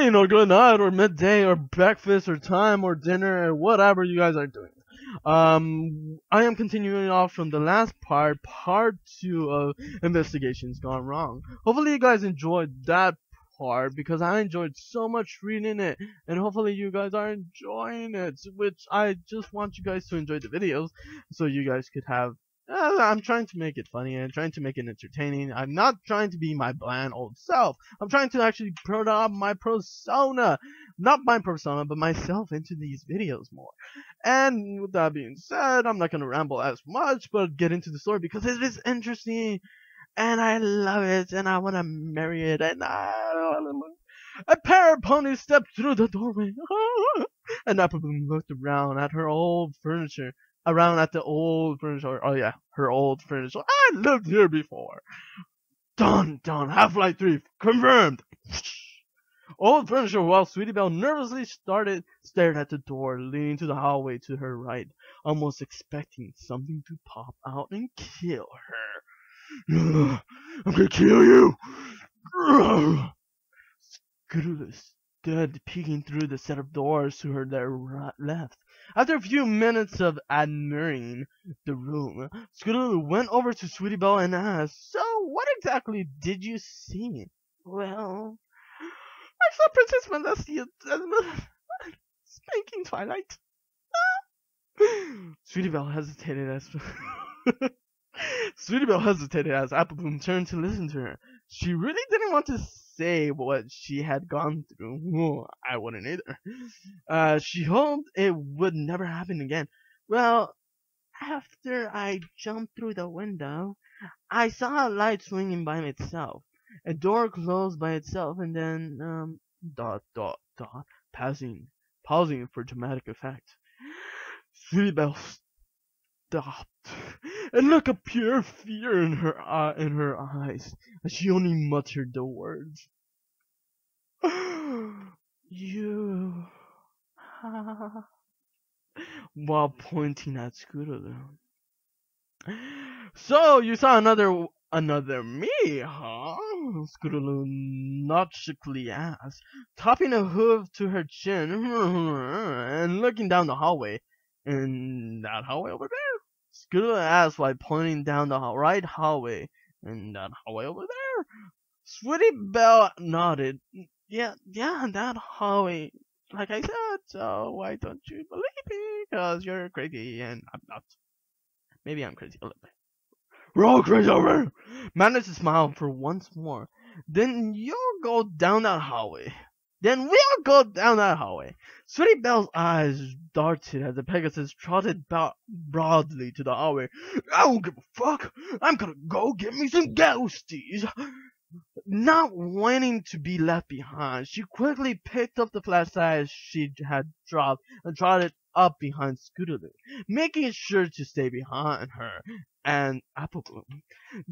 morning or good night or midday or breakfast or time or dinner or whatever you guys are doing. I am continuing off from the last part 2 of Investigations Gone Wrong. Hopefully you guys enjoyed that part because I enjoyed so much reading it, and hopefully you guys are enjoying it, which I just want you guys to enjoy the videos so you guys could have I'm trying to make it funny and trying to make it entertaining. I'm not trying to be my bland old self. I'm trying to actually put up my persona. Not my persona, but myself into these videos more. And with that being said, I'm not going to ramble as much, but get into the story because it is interesting. And I love it. And I want to marry it. And a pair of ponies stepped through the doorway. And Applebloom looked around at her old furniture. Oh yeah, her old furniture. I lived here before. Done. Half-Life 3 confirmed. Old furniture, while Sweetie Belle nervously stared at the door leading to the hallway to her right, almost expecting something to pop out and kill her. I'm gonna kill you. Scootaloo stood peeking through the set of doors to her left. After a few minutes of admiring the room, Scootaloo went over to Sweetie Belle and asked, "So, what exactly did you see?" "Well, I saw Princess Celestia spanking Twilight." Sweetie Belle hesitated as Applebloom turned to listen to her. She really didn't want to say what she had gone through. I wouldn't either. She hoped it would never happen again. "Well, after I jumped through the window, I saw a light swinging by itself, a door closed by itself, and then, pausing for dramatic effect. Sweetie Belle stopped, and look of pure fear in her eyes, as she only muttered the words, "You," while pointing at Scootaloo. "So you saw another me, huh?" Scootaloo naughtily asked, topping a hoof to her chin and looking down the hallway. "In that hallway over there?" Scootaloo asked while pointing down the right hallway. "In that hallway over there?" Sweetie Belle nodded. Yeah, that hallway. Like I said, so why don't you believe me? Because you're crazy and I'm not. Maybe I'm crazy a little bit. "We're all crazy over here." Managed to smile for once more. Then you'll go down that hallway. Then we'll go down that hallway. Sweetie Belle's eyes darted as the Pegasus trotted broadly to the hallway. "I don't give a fuck. I'm gonna go get me some ghosties." Not wanting to be left behind, she quickly picked up the flashlight she had dropped and trotted up behind Scootaloo, making sure to stay behind her and Applebloom.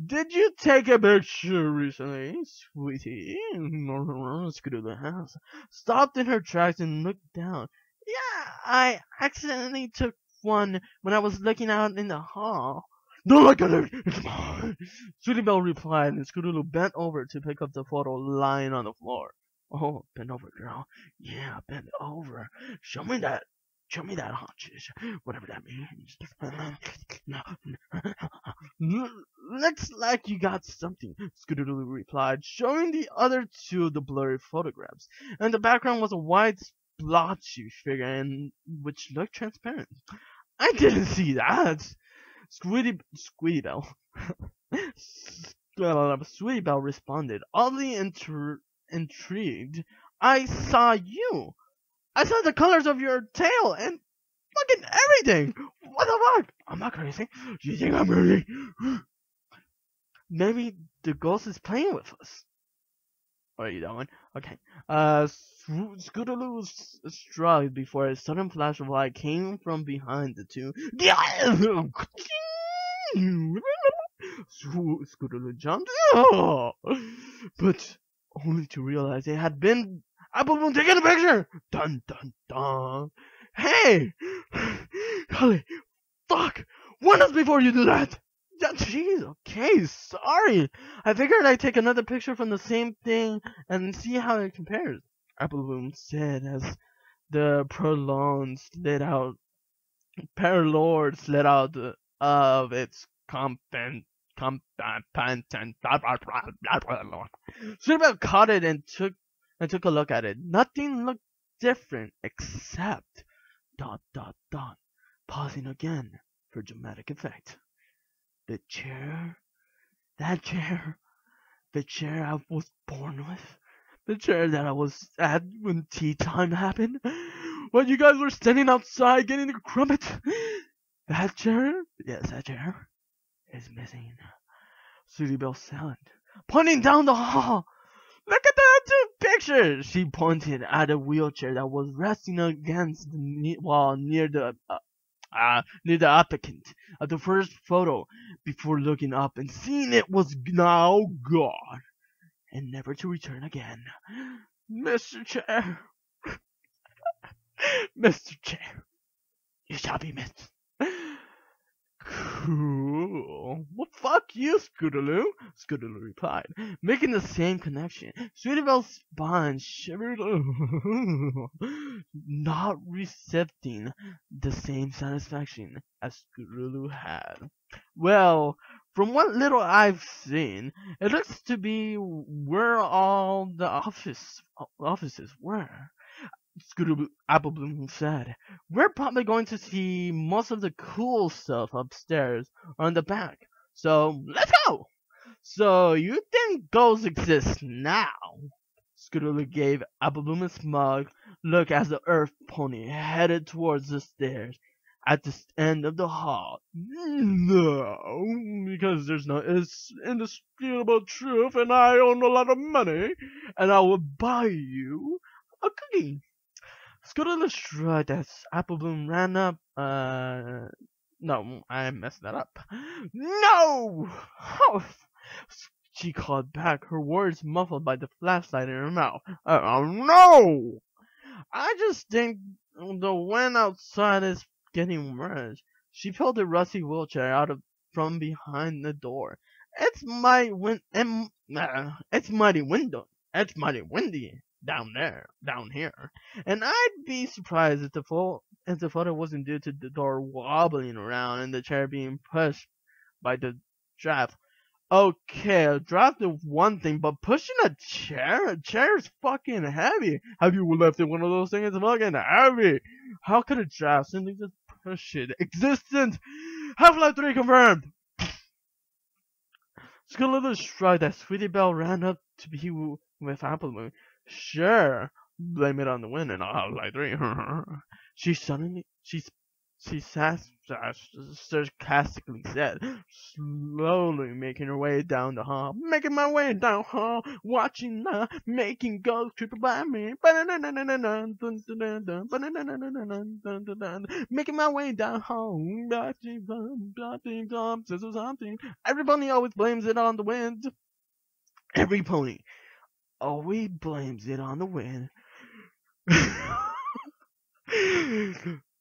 "Did you take a picture recently, sweetie?" Scootaloo asked, stopped in her tracks and looked down. "Yeah, I accidentally took one when I was looking out in the hall." "Don't look at it, it's mine," Sweetie Belle replied, and Scootaloo bent over to pick up the photo lying on the floor. "Oh, bend over, girl. Yeah, bend over. Show me that haunches, whatever that means." "Looks like you got something," Scootaloo replied, showing the other two the blurry photographs. And the background was a white splotchy figure which looked transparent. "I didn't see that." Sweetie Belle responded, oddly intrigued. "I saw you. I saw the colors of your tail and fucking everything. What the fuck? I'm not crazy. Do you think I'm crazy?" "Maybe the ghost is playing with us." "What are you doing?" "Okay." Scootaloo shrugged before a sudden flash of light came from behind the two. Scootaloo jumped, but only to realize it had been Applebloom taking a picture. Dun dun dun. "Hey, Holly, fuck! Warn us before you do that." "Jeez, okay, sorry. I figured I'd take another picture from the same thing and see how it compares." Applebloom said as the Prolonged slid out. Paralord slid out of its compan. Cinderella caught it and took a look at it. Nothing looked different except ... pausing again for dramatic effect. The chair, that chair, the chair I was born with, the chair that I was at when tea time happened, when you guys were standing outside getting the crumpet. That chair, yes, that chair is missing. Sweetie Belle said, pointing down the hall. Look at the two pictures! She pointed at a wheelchair that was resting against the wall near the applicant of the first photo, before looking up and seeing it was now gone and never to return again. Mr. Chair, Mr. Chair, you shall be missed. Cool. Well, fuck you, Scootaloo, Scootaloo replied, making the same connection. Sweetie Belle's spine shivered, not receiving the same satisfaction as Scootaloo had. Well, from what little I've seen, it looks to be where all the offices were. Scootaloo Applebloom said, we're probably going to see most of the cool stuff upstairs or in the back. So, let's go! So, you think ghosts exist now? Scootaloo gave Applebloom a smug look as the Earth Pony headed towards the stairs at the end of the hall. No, because there's no indisputable truth and I own a lot of money and I will buy you a cookie. Scootaloo shrugged as Applebloom ran up. No, I messed that up. No! She called back, her words muffled by the flashlight in her mouth. Oh no! I just think the wind outside is getting worse. She pulled the rusty wheelchair out from behind the door. It's mighty windy down here, and I'd be surprised if the photo wasn't due to the door wobbling around and the chair being pushed by the draft. Okay, a draft is one thing, but pushing a chair is fucking heavy. Have you lifted one of those things? It's fucking heavy. How could a draft simply just push it? Existence! Half-Life 3 confirmed! Scootaloo shrugged as Sweetie Belle ran up to be with Applebloom. Sure, blame it on the wind and I'll have like 3. She sarcastically said, slowly making her way down the hall. Making my way down hall, watching making ghosts creep by me. Making my way down hall, something. Everybody always blames it on the wind. Every pony always blames it on the wind.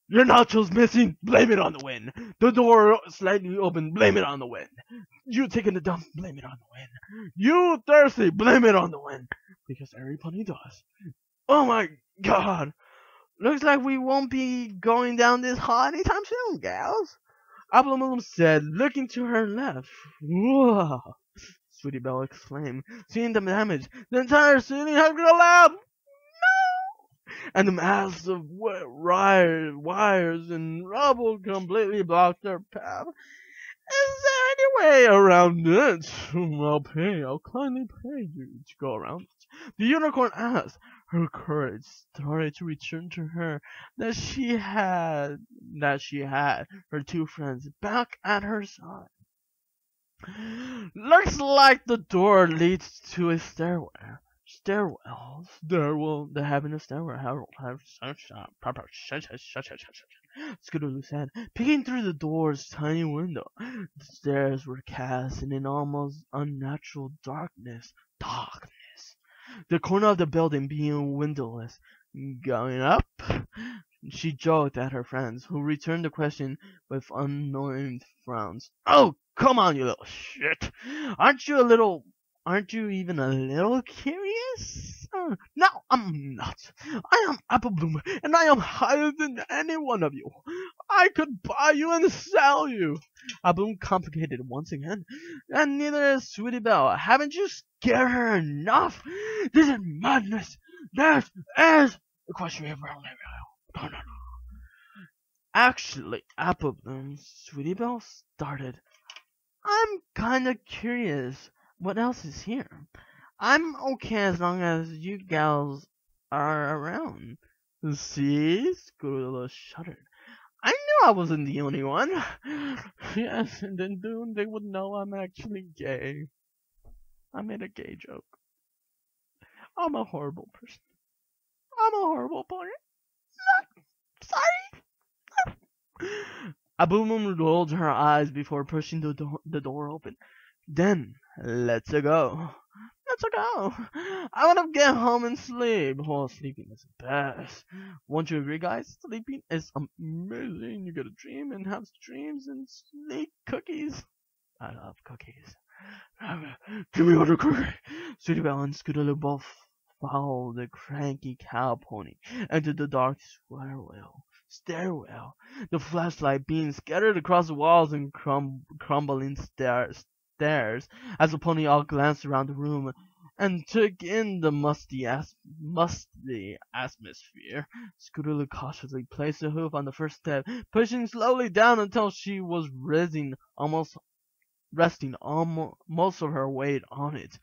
Your nachos missing, blame it on the wind. The door slightly open, blame it on the wind. You taking the dump, blame it on the wind. You thirsty, blame it on the wind. Because every pony does. Oh my god. Looks like we won't be going down this hall anytime soon, gals. Applebloom said, looking to her left. Whoa. Sweetie Belle exclaimed, seeing the damage. The entire city has collapsed! No! And the mass of wires and rubble completely blocked their path. Is there any way around it? I'll kindly pay you to go around it. The unicorn asked. Her courage started to return to her that she had her two friends back at her side. Looks like the door leads to a stairwell. They have in a stairwell. Scootaloo said, peeking through the door's tiny window. The stairs were cast in an almost unnatural darkness. The corner of the building being windowless. Going up? She joked at her friends, who returned the question with annoyed frowns. Oh, come on, you little shit! Aren't you even a little curious? No, I'm not. I am Apple Bloom, and I am higher than any one of you. I could buy you and sell you. Apple Bloom complicated once again, and neither is Sweetie Belle. Haven't you scared her enough? This is madness. This is the question we have around here. No. Actually, Apple Bloom, Sweetie Belle started. I'm kinda curious. What else is here? I'm okay as long as you gals are around. See? Scootaloo shuddered. I knew I wasn't the only one. Yes, and then soon they would know I'm actually gay. I made a gay joke. I'm a horrible person. I'm a horrible pony. Sorry. Abumum rolled her eyes before pushing the door open. Then, let's go. Let's go. I want to get home and sleep. Oh, sleeping is the best. Won't you agree, guys? Sleeping is amazing. You get a dream and have dreams and sleep cookies. I love cookies. Give me another cookie. Sweetie Belle and Scootaloo both followed the cranky cow pony into the dark stairwell. The flashlight beams scattered across the walls and crumbling stairs as the pony all glanced around the room and took in the musty atmosphere. Scootaloo cautiously placed the hoof on the first step, pushing slowly down until she was resting almost most of her weight on it.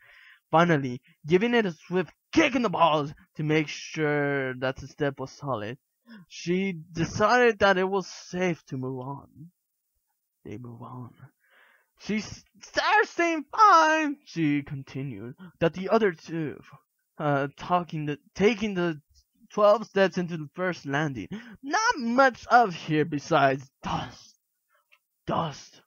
Finally, giving it a swift kick in the balls to make sure that the step was solid, she decided that it was safe to move on. They move on. She's staying fine, she continued, that the other two, taking the 12 steps into the first landing. Not much up here besides dust. Dust.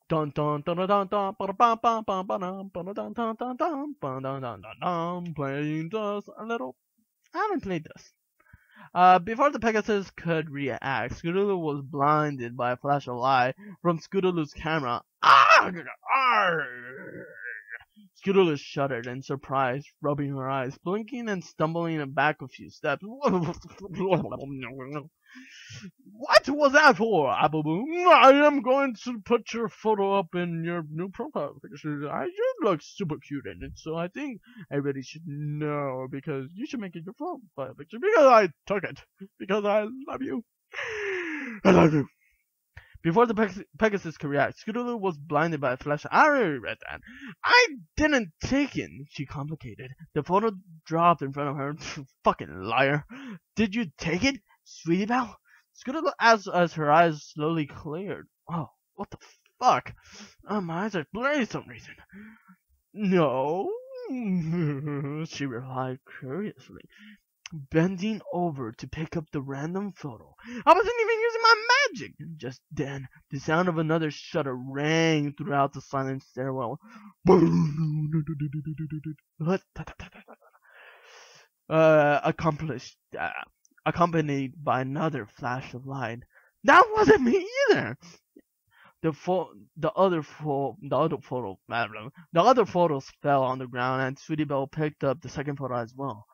Dun dun dun dun dun dun ba dum bum bum ba dum ba dum dun dun dun ba dum dun dun dun, playing dust a little. I haven't played dust. Before the Pegasus could react, Scootaloo was blinded by a flash of light from Scootaloo's camera. Scootaloo shuddered in surprise, rubbing her eyes, blinking and stumbling back a few steps. What was that for, Apple Bloom? I am going to put your photo up in your new profile picture. You look super cute in it, so I think everybody should know, because you should make it your profile picture, because I took it, because I love you. I love you. Before the Pegasus could react, Scootaloo was blinded by a flash. I already read that. I didn't take it, she complicated. The photo dropped in front of her. Fucking liar. Did you take it, Sweetie Belle? Scootaloo asked as her eyes slowly cleared. Oh, what the fuck? My eyes are blurry for some reason. No, she replied curiously, bending over to pick up the random photo. I wasn't even using my magic. Just then, the sound of another shutter rang throughout the silent stairwell. Accompanied by another flash of light. That wasn't me either. The other photos fell on the ground, and Sweetie Belle picked up the second photo as well,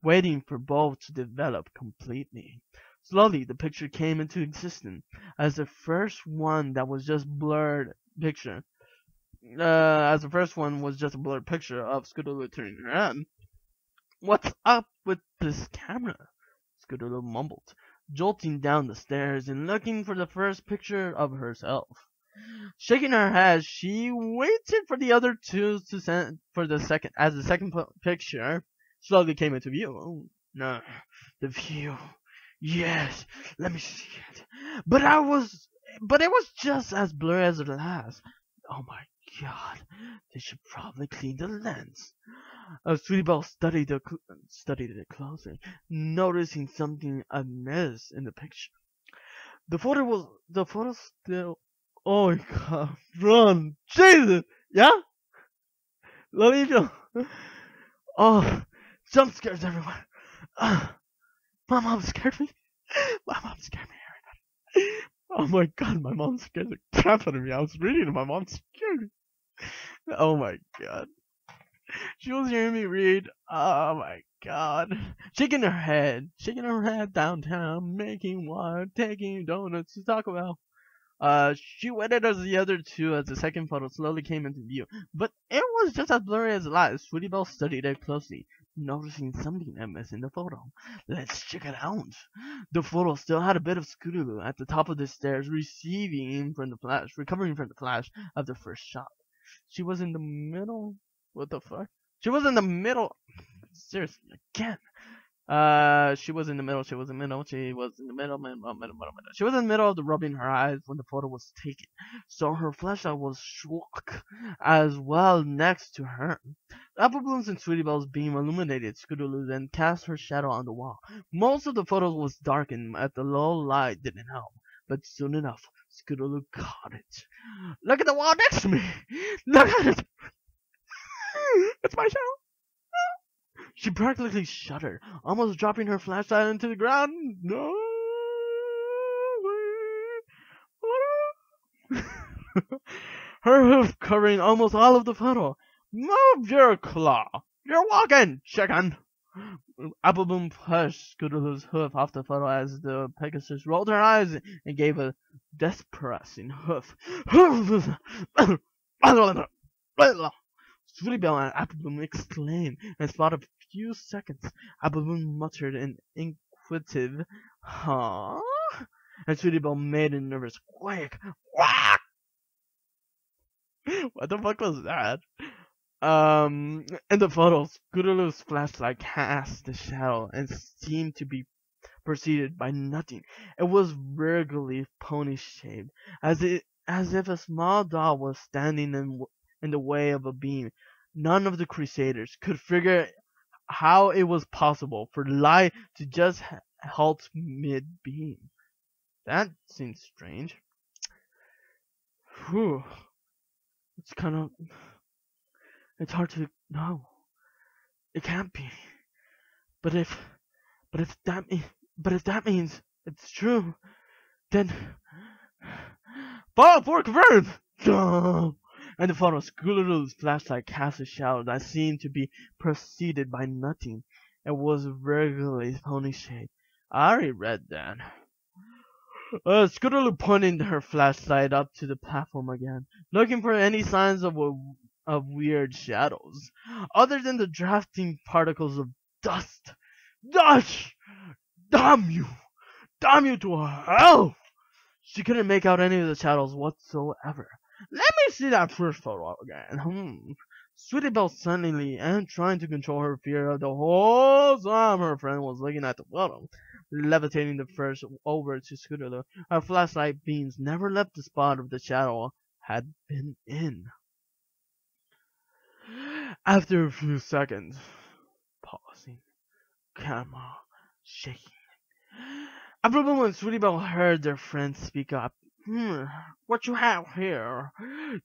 waiting for both to develop completely. Slowly, the picture came into existence as the first one was just a blurred picture. Of Scootaloo turning her head. What's up with this camera? Scootaloo mumbled, jolting down the stairs and looking for the first picture of herself. Shaking her head, she waited for the other two to send for the second picture slowly came into view. Oh, no, the view. Yes, let me see it. But it was just as blurry as the last. Oh my god, they should probably clean the lens. Sweetie Belle studied it closely, noticing something amiss in the picture. The photo still. Oh my god, run, Jesus, yeah. Let me go. Oh, jump scares everyone. My mom scared me. My mom scared me. Oh my god, my mom scared the crap out of me. I was reading and my mom scared me. Oh my god. She was hearing me read. Oh my god. Shaking her head downtown, making wine, taking donuts to Taco Bell. She waited as the other two as the second photo slowly came into view, but it was just as blurry as light. Sweetie Belle studied it closely, noticing something amiss in the photo. Let's check it out. The photo still had a bit of Scootaloo at the top of the stairs, recovering from the flash of the first shot. She was in the middle. What the fuck? She was in the middle. Seriously, again. She was in the middle. She was in the middle. She was in the middle. She was in the middle of the rubbing her eyes when the photo was taken. So her flashlight was shook as well next to her. Apple Bloom's and Sweetie Belle's beam illuminated Scootaloo and cast her shadow on the wall. Most of the photo was darkened as the low light didn't help. But soon enough, Scootaloo caught it. Look at the wall next to me! Look at it! It's my shadow! She practically shuddered, almost dropping her flashlight into the ground. No way. Her hoof covering almost all of the photo. Move your claw. You're walking, chicken. Applebloom pushed Scootaloo's hoof off the photo as the Pegasus rolled her eyes and gave a death-pressing hoof. Sweetie Belle and Applebloom exclaimed and spotted a few seconds. Applebloom muttered an inquisitive, huh? And Sweetie Belle made a nervous quake. Quack! What the fuck was that? In the photos, Scootaloo's flashlight cast the shadow and seemed to be preceded by nothing. It was regularly pony-shaped, as if a small doll was standing in the way of a beam. None of the Crusaders could figure how it was possible for light to just halt mid-beam. That seems strange. Whew. It's hard to know. It can't be. But if that means it's true, then Fall for confirmed! And the photo, Scootaloo's flashlight cast a shadow that seemed to be preceded by nothing. It was regularly pony-shaped. I already read that. Scootaloo pointed her flashlight up to the platform again, looking for any signs of weird shadows, other than the drafting particles of dust. Dust! Damn you! Damn you to hell! She couldn't make out any of the shadows whatsoever. Let me see that first photo again. Sweetie Belle suddenly, and trying to control her fear of the whole time her friend was looking at the photo, levitating the first over to Scootaloo. Her flashlight beams never left the spot of the shadow had been in. After a few seconds, pausing, camera shaking, Applebloom and Sweetie Belle heard their friends speak up. What you have here?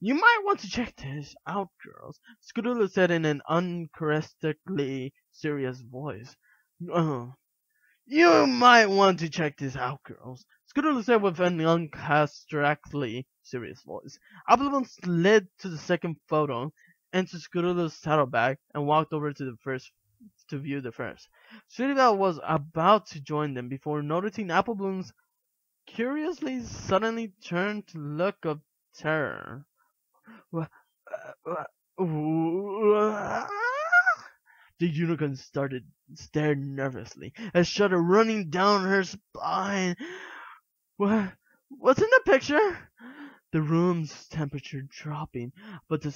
You might want to check this out, girls. Scootaloo said in an uncharacteristically serious voice. You might want to check this out, girls. Scootaloo said with an uncharacteristically serious voice. Applebloom slid to the second photo, into Scootaloo's saddlebag, and walked over to the first to view the first. Sweetie Belle was about to join them before noticing Applebloom's curiously suddenly turned to look of terror. The unicorn stared nervously, a shudder running down her spine. What's in the picture? The room's temperature dropping, but the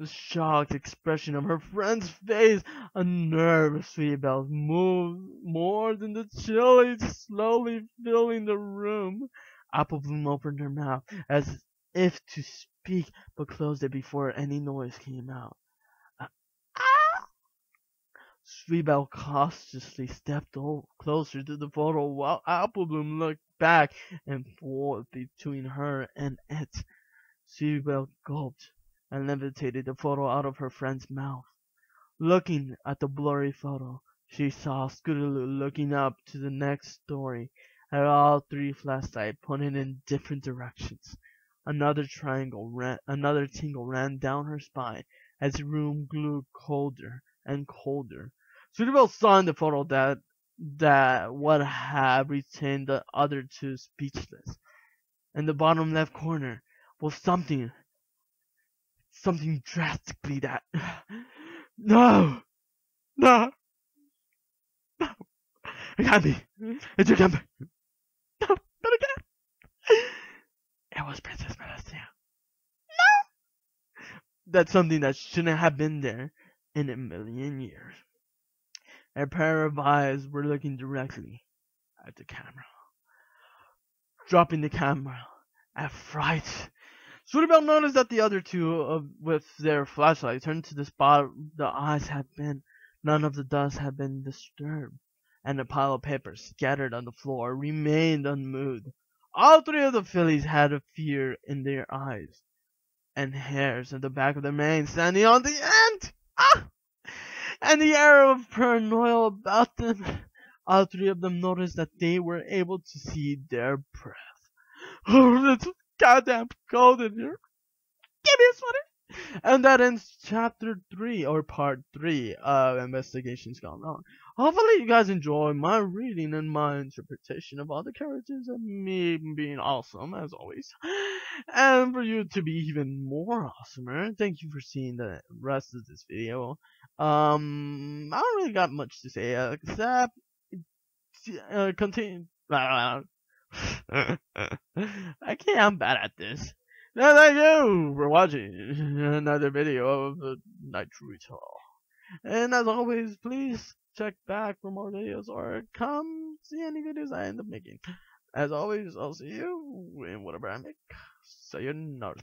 shocked expression of her friend's face unnerved Sweetie Belle more than the chili slowly filling the room. Applebloom opened her mouth as if to speak, but closed it before any noise came out. Sweetie Belle cautiously stepped closer to the photo while Applebloom looked back and forth between her and it. Sweetie Belle gulped and levitated the photo out of her friend's mouth. Looking at the blurry photo, she saw Scootaloo looking up to the next story at all three flashlights pointing in different directions. Another tingle ran down her spine as the room grew colder and colder. Scootaloo saw in the photo that would have retained the other two speechless. In the bottom left corner was something drastically that no, no, no, it can't be. It's your camera. No, not again. It was Princess Celestia. That's something that shouldn't have been there in a million years. A pair of eyes were looking directly at the camera. Dropping the camera at fright, Scootaloo noticed that the other two, with their flashlight, turned to the spot the eyes had been. None of the dust had been disturbed, and the pile of papers scattered on the floor remained unmoved. All three of the fillies had a fear in their eyes, and hairs at the back of their manes standing on the end. Ah! And the air of paranoia about them. All three of them noticed that they were able to see their breath. Oh, it's goddamn cold in here. Give me a sweater. And that ends chapter 3, or part 3 of Investigations Gone Wrong. Hopefully you guys enjoy my reading and my interpretation of all the characters and me being awesome as always. And for you to be even more awesomer, thank you for seeing the rest of this video. I don't really got much to say except continue. I can't. I'm bad at this. No, thank you for watching another video of the Night Ritual. And as always, please check back for more videos or come see any videos I end up making. As always, I'll see you in whatever I make. Sayonara.